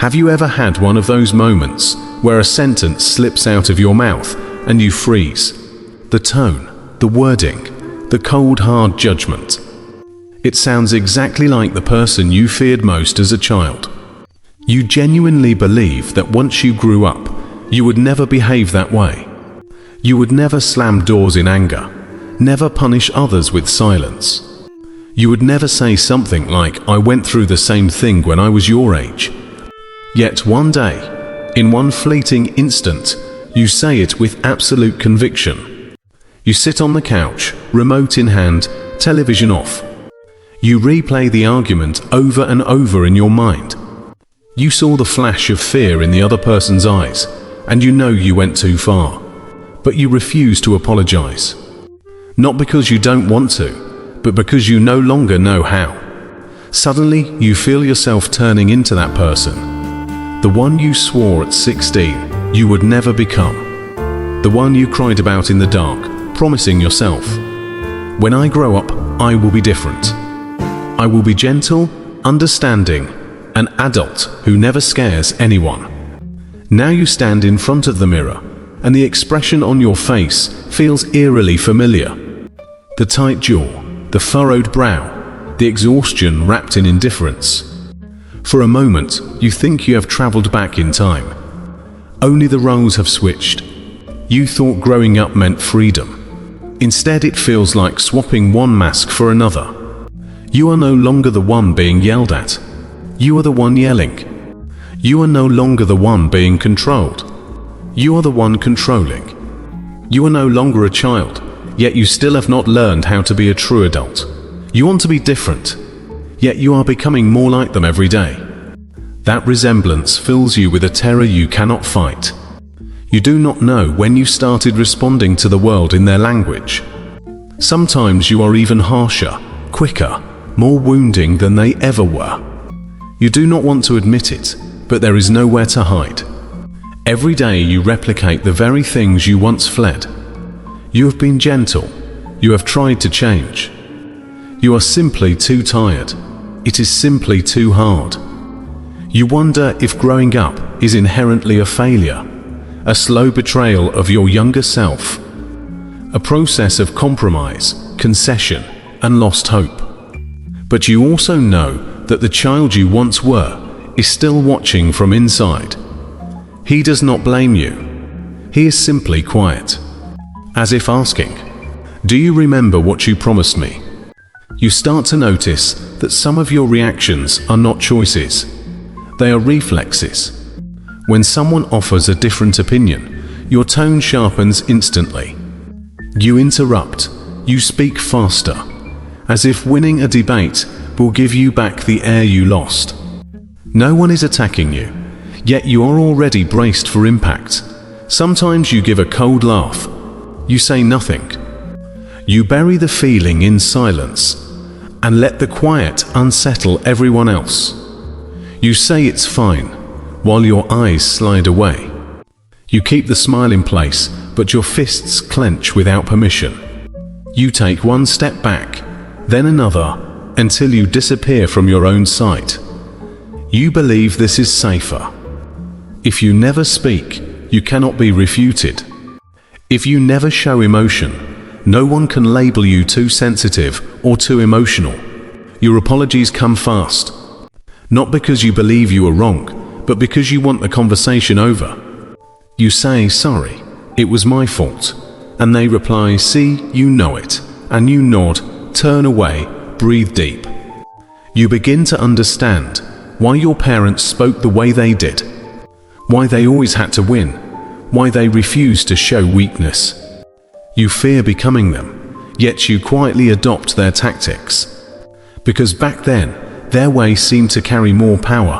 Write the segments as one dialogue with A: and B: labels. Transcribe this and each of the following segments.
A: Have you ever had one of those moments where a sentence slips out of your mouth and you freeze? The tone, the wording, the cold hard judgment. It sounds exactly like the person you feared most as a child. You genuinely believe that once you grew up, you would never behave that way. You would never slam doors in anger, never punish others with silence. You would never say something like, "I went through the same thing when I was your age." Yet one day, in one fleeting instant, you say it with absolute conviction. You sit on the couch, remote in hand, television off. You replay the argument over and over in your mind. You saw the flash of fear in the other person's eyes, and you know you went too far. But you refuse to apologize. Not because you don't want to, but because you no longer know how. Suddenly, you feel yourself turning into that person. The one you swore at 16 you would never become. The one you cried about in the dark, promising yourself, "When I grow up, I will be different. I will be gentle, understanding, an adult who never scares anyone." Now you stand in front of the mirror, and the expression on your face feels eerily familiar. The tight jaw, the furrowed brow, the exhaustion wrapped in indifference. For a moment, you think you have traveled back in time. Only the roles have switched. You thought growing up meant freedom. Instead, it feels like swapping one mask for another. You are no longer the one being yelled at. You are the one yelling. You are no longer the one being controlled. You are the one controlling. You are no longer a child, yet you still have not learned how to be a true adult. You want to be different, yet you are becoming more like them every day. That resemblance fills you with a terror you cannot fight. You do not know when you started responding to the world in their language. Sometimes you are even harsher, quicker, more wounding than they ever were. You do not want to admit it, but there is nowhere to hide. Every day you replicate the very things you once fled. You have been gentle. You have tried to change. You are simply too tired. It is simply too hard. You wonder if growing up is inherently a failure, a slow betrayal of your younger self, a process of compromise, concession, and lost hope. But you also know that the child you once were is still watching from inside. He does not blame you. He is simply quiet, as if asking, "Do you remember what you promised me?" You start to notice that some of your reactions are not choices. They are reflexes. When someone offers a different opinion, your tone sharpens instantly. You interrupt. You speak faster, as if winning a debate will give you back the air you lost. No one is attacking you, yet you are already braced for impact. Sometimes you give a cold laugh. You say nothing. You bury the feeling in silence and let the quiet unsettle everyone else. You say it's fine, while your eyes slide away. You keep the smile in place, but your fists clench without permission. You take one step back, then another, until you disappear from your own sight. You believe this is safer. If you never speak, you cannot be refuted. If you never show emotion, no one can label you too sensitive or too emotional. Your apologies come fast. Not because you believe you are wrong, but because you want the conversation over. You say, "Sorry, it was my fault." And they reply, "See, you know it." And you nod, turn away, breathe deep. You begin to understand why your parents spoke the way they did. Why they always had to win. Why they refused to show weakness. You fear becoming them, yet you quietly adopt their tactics. Because back then, their way seemed to carry more power.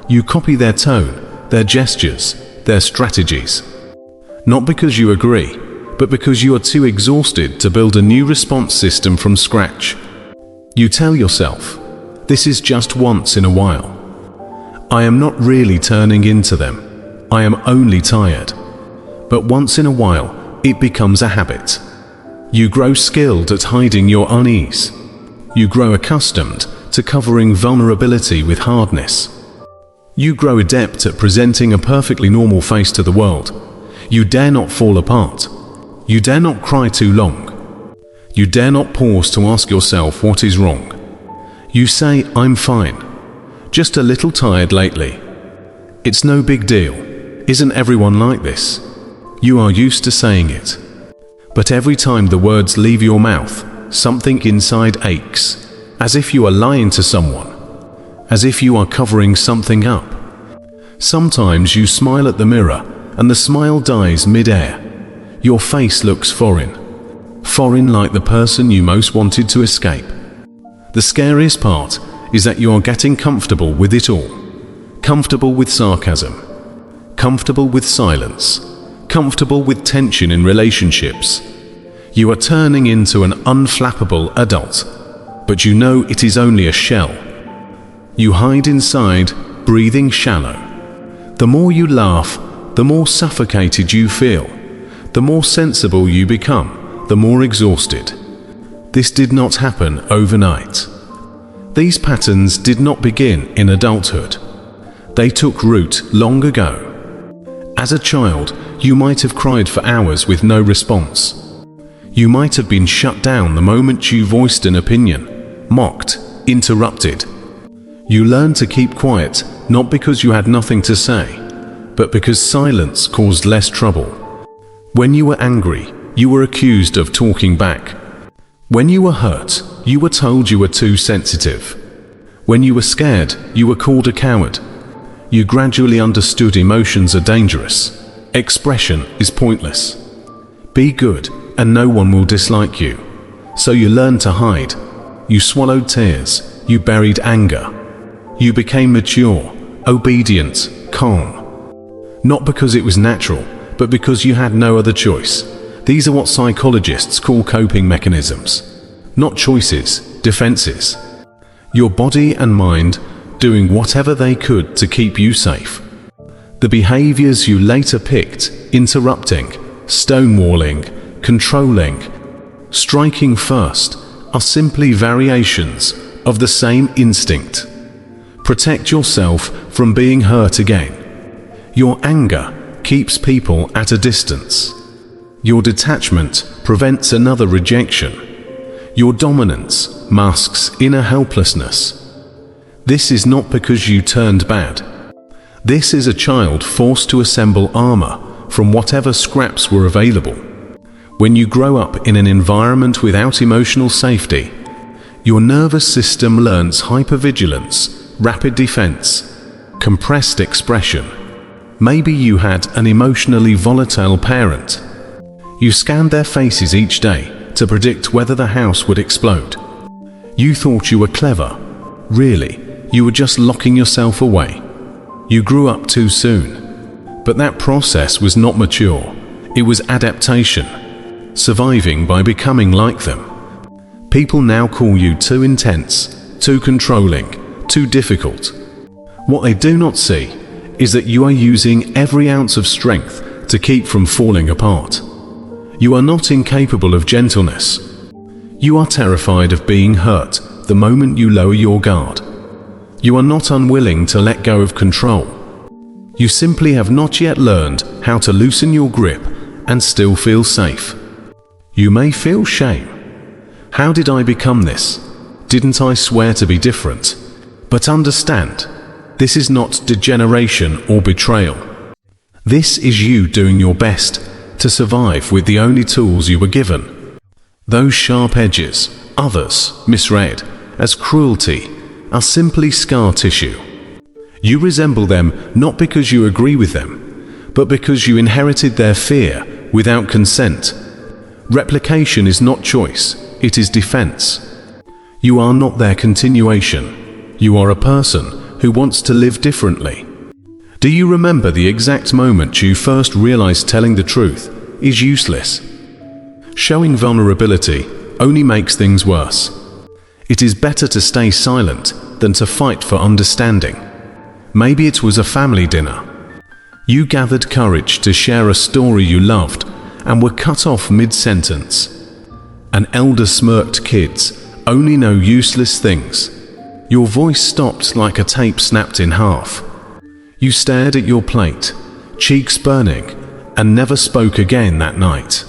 A: You copy their tone, their gestures, their strategies. Not because you agree, but because you are too exhausted to build a new response system from scratch. You tell yourself, "This is just once in a while. I am not really turning into them. I am only tired." But once in a while, it becomes a habit. You grow skilled at hiding your unease. You grow accustomed to covering vulnerability with hardness. You grow adept at presenting a perfectly normal face to the world. You dare not fall apart. You dare not cry too long. You dare not pause to ask yourself what is wrong. You say, "I'm fine. Just a little tired lately. It's no big deal. Isn't everyone like this?" You are used to saying it. But every time the words leave your mouth, something inside aches, as if you are lying to someone, as if you are covering something up. Sometimes you smile at the mirror and the smile dies mid-air. Your face looks foreign. Foreign like the person you most wanted to escape. The scariest part is that you are getting comfortable with it all. Comfortable with sarcasm. Comfortable with silence. Comfortable with tension in relationships. You are turning into an unflappable adult, but you know it is only a shell. You hide inside, breathing shallow. The more you laugh, the more suffocated you feel. The more sensible you become, the more exhausted. This did not happen overnight. These patterns did not begin in adulthood. They took root long ago. As a child, you might have cried for hours with no response. You might have been shut down the moment you voiced an opinion, mocked, interrupted. You learned to keep quiet, not because you had nothing to say, but because silence caused less trouble. When you were angry, you were accused of talking back. When you were hurt, you were told you were too sensitive. When you were scared, you were called a coward. You gradually understood emotions are dangerous. Expression is pointless. Be good, and no one will dislike you. So you learned to hide. You swallowed tears. You buried anger. You became mature, obedient, calm. Not because it was natural, but because you had no other choice. These are what psychologists call coping mechanisms. Not choices, defenses. Your body and mind doing whatever they could to keep you safe. The behaviors you later picked, interrupting, stonewalling, controlling, striking first, are simply variations of the same instinct. Protect yourself from being hurt again. Your anger keeps people at a distance. Your detachment prevents another rejection. Your dominance masks inner helplessness. This is not because you turned bad. This is a child forced to assemble armor from whatever scraps were available. When you grow up in an environment without emotional safety, your nervous system learns hypervigilance, rapid defense, compressed expression. Maybe you had an emotionally volatile parent. You scanned their faces each day to predict whether the house would explode. You thought you were clever. Really, you were just locking yourself away. You grew up too soon. But that process was not mature. It was adaptation. Surviving by becoming like them. People now call you too intense, too controlling, too difficult. What they do not see is that you are using every ounce of strength to keep from falling apart. You are not incapable of gentleness. You are terrified of being hurt the moment you lower your guard. You are not unwilling to let go of control. You simply have not yet learned how to loosen your grip and still feel safe. You may feel shame. How did I become this? Didn't I swear to be different? But understand, this is not degeneration or betrayal. This is you doing your best to survive with the only tools you were given. Those sharp edges, others misread as cruelty, are simply scar tissue. You resemble them not because you agree with them, but because you inherited their fear without consent. Replication is not choice, it is defense. You are not their continuation. You are a person who wants to live differently. Do you remember the exact moment you first realized telling the truth is useless? Showing vulnerability only makes things worse. It is better to stay silent than to fight for understanding. Maybe it was a family dinner. You gathered courage to share a story you loved and were cut off mid-sentence. An elder smirked, "Kids only know useless things." Your voice stopped like a tape snapped in half. You stared at your plate, cheeks burning, and never spoke again that night.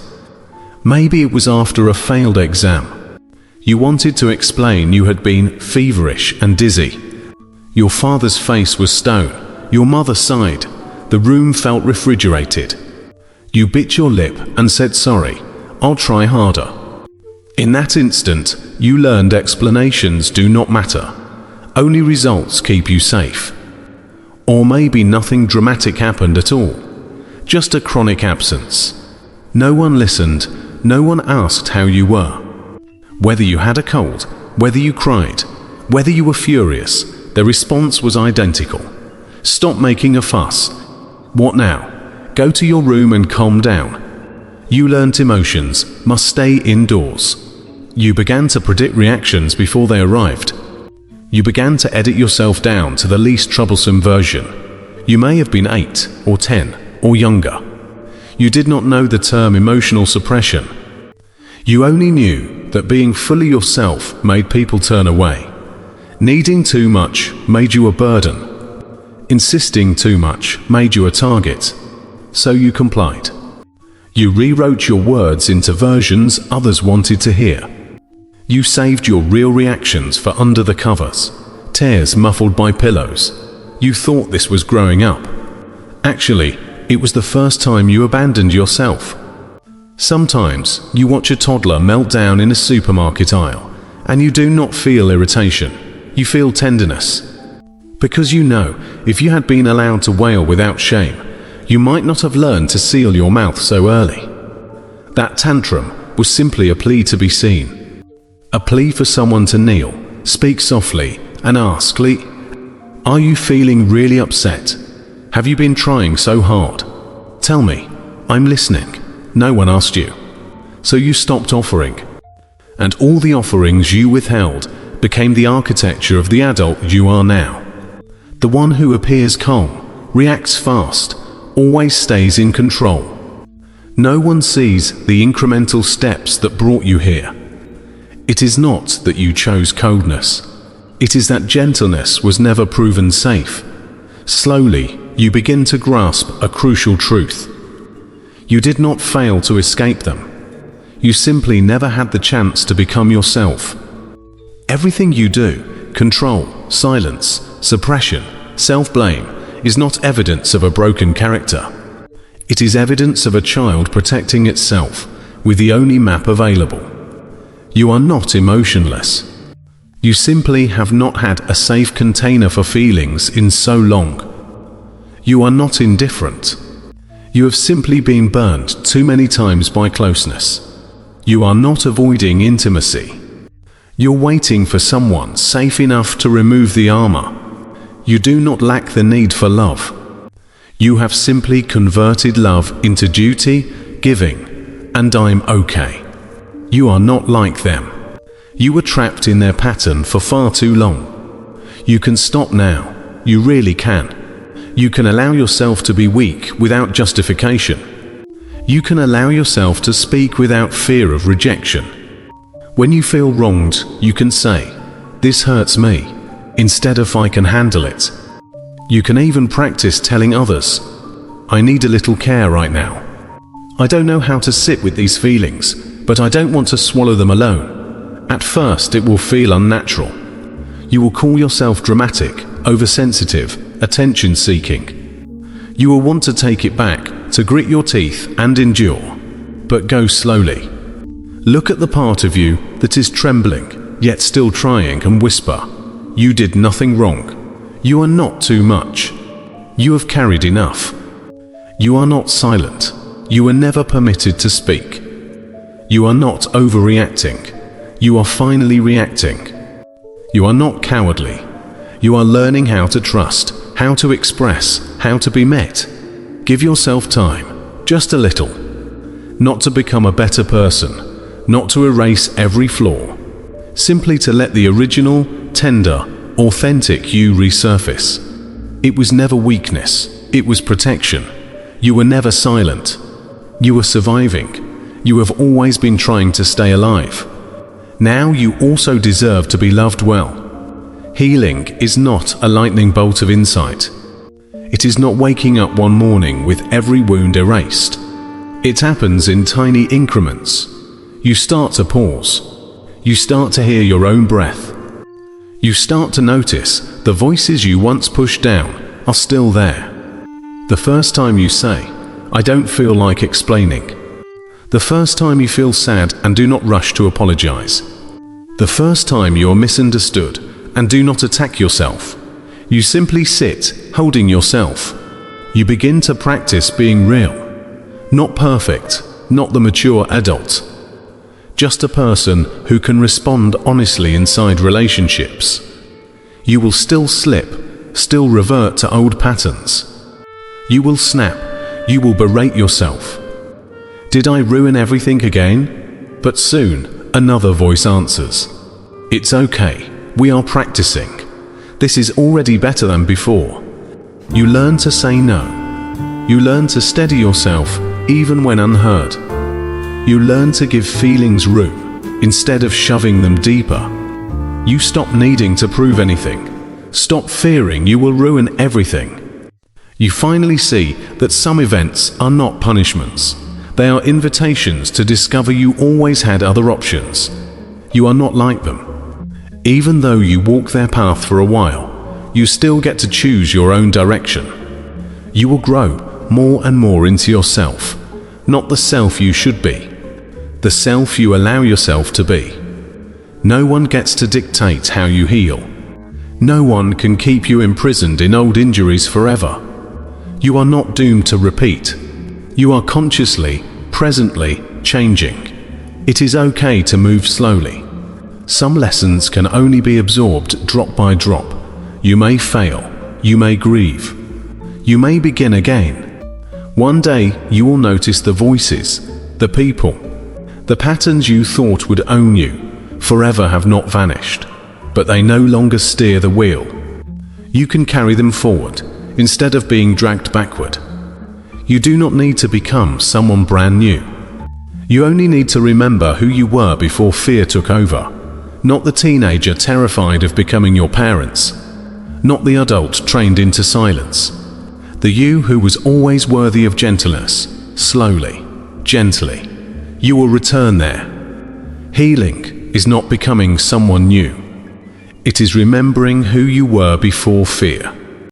A: Maybe it was after a failed exam. You wanted to explain you had been feverish and dizzy. Your father's face was stone. Your mother sighed. The room felt refrigerated. You bit your lip and said, "Sorry, I'll try harder." In that instant, you learned explanations do not matter. Only results keep you safe. Or maybe nothing dramatic happened at all. Just a chronic absence. No one listened. No one asked how you were. Whether you had a cold, whether you cried, whether you were furious, the response was identical. Stop making a fuss. What now? Go to your room and calm down. You learnt emotions must stay indoors. You began to predict reactions before they arrived. You began to edit yourself down to the least troublesome version. You may have been 8 or 10 or younger. You did not know the term emotional suppression. You only knew that being fully yourself made people turn away. Needing too much made you a burden. Insisting too much made you a target. So you complied. You rewrote your words into versions others wanted to hear. You saved your real reactions for under the covers, tears muffled by pillows. You thought this was growing up. Actually, it was the first time you abandoned yourself. Sometimes you watch a toddler melt down in a supermarket aisle, and you do not feel irritation, you feel tenderness. Because you know, if you had been allowed to wail without shame, you might not have learned to seal your mouth so early. That tantrum was simply a plea to be seen. A plea for someone to kneel, speak softly, and ask, "Are you feeling really upset? Have you been trying so hard? Tell me, I'm listening." No one asked you. So you stopped offering. And all the offerings you withheld became the architecture of the adult you are now. The one who appears calm, reacts fast, always stays in control. No one sees the incremental steps that brought you here. It is not that you chose coldness. It is that gentleness was never proven safe. Slowly, you begin to grasp a crucial truth. You did not fail to escape them. You simply never had the chance to become yourself. Everything you do, control, silence, suppression, self-blame, is not evidence of a broken character. It is evidence of a child protecting itself with the only map available. You are not emotionless. You simply have not had a safe container for feelings in so long. You are not indifferent. You have simply been burned too many times by closeness. You are not avoiding intimacy. You're waiting for someone safe enough to remove the armor. You do not lack the need for love. You have simply converted love into duty, giving, and I'm okay. You are not like them. You were trapped in their pattern for far too long. You can stop now. You really can. You can allow yourself to be weak without justification. You can allow yourself to speak without fear of rejection. When you feel wronged, you can say, "This hurts me," instead of "I can handle it." You can even practice telling others, "I need a little care right now. I don't know how to sit with these feelings, but I don't want to swallow them alone." At first, it will feel unnatural. You will call yourself dramatic, oversensitive, attention-seeking. You will want to take it back, to grit your teeth and endure. But go slowly. Look at the part of you that is trembling, yet still trying, and whisper, "You did nothing wrong. You are not too much. You have carried enough. You are not silent. You were never permitted to speak. You are not overreacting. You are finally reacting. You are not cowardly. You are learning how to trust, how to express, how to be met. Give yourself time, just a little. Not to become a better person, not to erase every flaw. Simply to let the original, tender, authentic you resurface. It was never weakness, it was protection. You were never silent. You were surviving. You have always been trying to stay alive. Now you also deserve to be loved well. Healing is not a lightning bolt of insight. It is not waking up one morning with every wound erased. It happens in tiny increments. You start to pause. You start to hear your own breath. You start to notice the voices you once pushed down are still there. The first time you say, "I don't feel like explaining." The first time you feel sad and do not rush to apologize. The first time you are misunderstood and do not attack yourself. You simply sit, holding yourself. You begin to practice being real. Not perfect, not the mature adult. Just a person who can respond honestly inside relationships. You will still slip, still revert to old patterns. You will snap, you will berate yourself. Did I ruin everything again? But soon, another voice answers. It's okay, we are practicing. This is already better than before. You learn to say no. You learn to steady yourself even when unheard. You learn to give feelings room instead of shoving them deeper. You stop needing to prove anything. Stop fearing you will ruin everything. You finally see that some events are not punishments. They are invitations to discover you always had other options. You are not like them. Even though you walk their path for a while, you still get to choose your own direction. You will grow more and more into yourself, not the self you should be, the self you allow yourself to be. No one gets to dictate how you heal. No one can keep you imprisoned in old injuries forever. You are not doomed to repeat. You are consciously, presently, changing. It is okay to move slowly. Some lessons can only be absorbed drop by drop. You may fail. You may grieve. You may begin again. One day you will notice the voices, the people, the patterns you thought would own you forever have not vanished, but they no longer steer the wheel. You can carry them forward instead of being dragged backward. You do not need to become someone brand new. You only need to remember who you were before fear took over. Not the teenager terrified of becoming your parents. Not the adult trained into silence. The you who was always worthy of gentleness. Slowly, gently, you will return there. Healing is not becoming someone new. It is remembering who you were before fear.